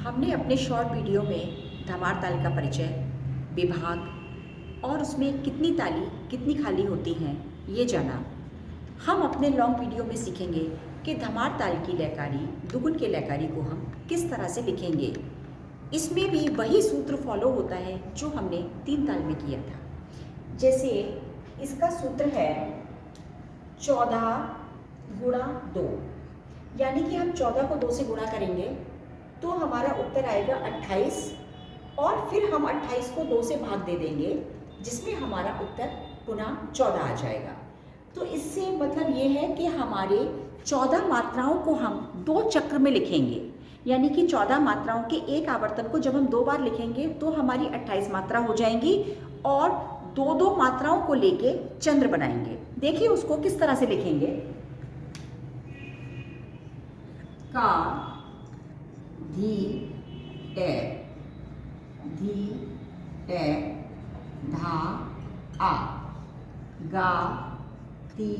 हमने अपने short video में धमार ताल का परिचय, विभाग और उसमें कितनी ताली कितनी खाली होती हैं ये जाना। हम अपने लॉन्ग वीडियो में सीखेंगे कि धमार ताल की लयकारी दुगुन के लयकारी को हम किस तरह से लिखेंगे। इसमें भी वही सूत्र फॉलो होता है जो हमने तीन ताल में किया था। जैसे इसका सूत्र है 14 गुणा 2, यानी कि हम 14 को 2 से गुणा करेंगे तो हमारा उत्तर आएगा 28 और फिर हम 28 को 2 से भाग दे देंगे जिसमें हमारा उत्तर पुनः 14 आ जाएगा। तो इससे मतलब ये है कि हमारे 14 मात्राओं को हम 2 चक्र में लिखेंगे, यानी कि 14 मात्राओं के एक आवर्तन को जब हम 2 बार लिखेंगे तो हमारी 28 मात्रा हो जाएंगी और 2-2 मात्राओं को लेके चंद्र बनाएंगे। देखिए उसको किस तरह से लिखेंगे। का धी टे धी टे धा आ गा ती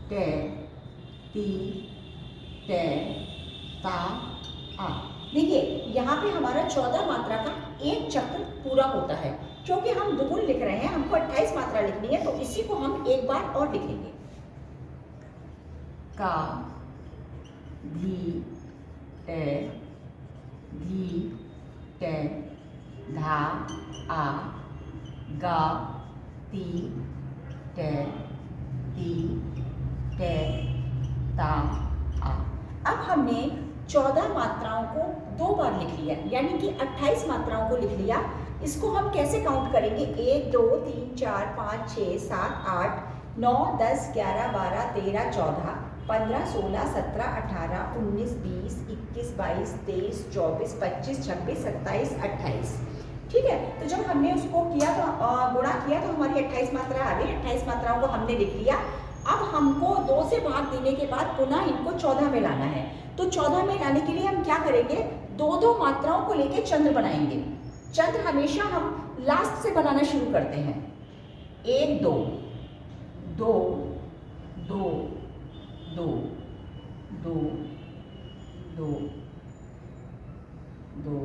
टे ती टे ता आ। देखिए यहाँ पे हमारा 14 मात्रा का एक चक्र पूरा होता है। क्योंकि हम दुगुन लिख रहे हैं, हमको 28 मात्रा लिखनी है, तो इसी को हम एक बार और लिखेंगे। का धी टे धा आ गा ती टे ता आ। अब हमने 14 मात्राओं को 2 बार लिख लिया, यानी कि 28 मात्राओं को लिख लिया। इसको हम कैसे काउंट करेंगे? 1 2 3 4 5 6 7 8 9 10 11 12 13 14 15 16 17 18 19 20 21 22 23 24 25 26 27 28। ठीक है, तो जब हमने उसको किया तो गुणा किया तो हमारी 28 मात्रा आ गई। 28 मात्राओं को हमने लिख लिया। अब हमको 2 से भाग देने के बाद पुनः इनको 14 में लाना है। तो 14 में लाने के लिए हम क्या करेंगे? 2-2 मात्राओं को लेके चंद्र बनाएंगे। चंद्र हमेशा हम लास्ट से बनाना शुरू करते हैं। 1 2 2 2 2 2 2 2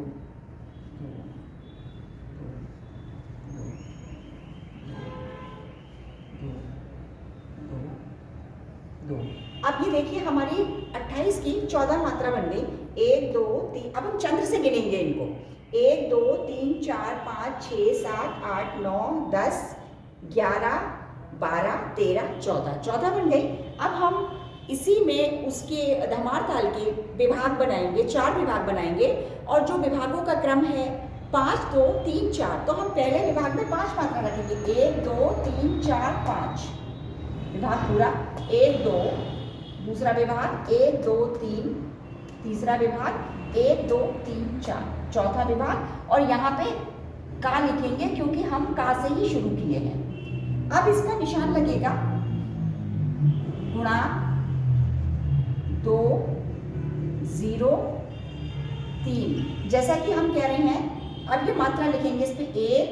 2। अब ये देखिए हमारी 28 की 14 मात्रा बन गई। 1 2 3। अब हम चंद्र से गिनेंगे इनको। 1 2 3 4 5 6 7 8 9 10 11 12 13 14। 14 बन गई। अब हम इसी में उसके धमार ताल के विभाग बनाएंगे, 4 विभाग बनाएंगे। और जो विभागों का क्रम है 5 2 3 4, तो हम पहले विभाग में 5 मात्रा रखेंगे। 1 2 3 4 5 विभाग पूरा। 1 2 दूसरा विभाग, 1 2 3 तीसरा विभाग, 1 2 3 4 चौथा विभाग। और यहाँ पे का लिखेंगे क्योंकि हम का से ही शुरू किए हैं। अब इसका निशान लगेगा गुणा 2 0 3। जैसा कि हम कह रहे हैं, अब ये मात्रा लिखेंगे इस पे 1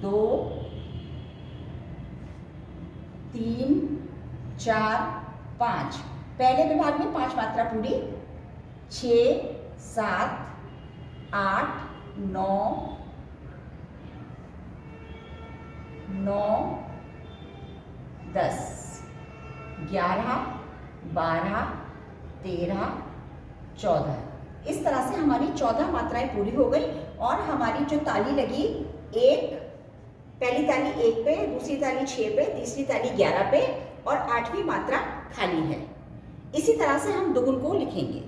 2 3 4 5। पहले विभाग में 5 मात्रा पूरी। 6 7 8 9 10 11 12 13 14। इस तरह से हमारी 14 मात्राएं पूरी हो गई। और हमारी जो ताली लगी, पहली ताली 1 पे, दूसरी ताली 6 पे, तीसरी ताली 11 पे और 8वीं मात्रा खाली है। इसी तरह से हम दुगुन को लिखेंगे।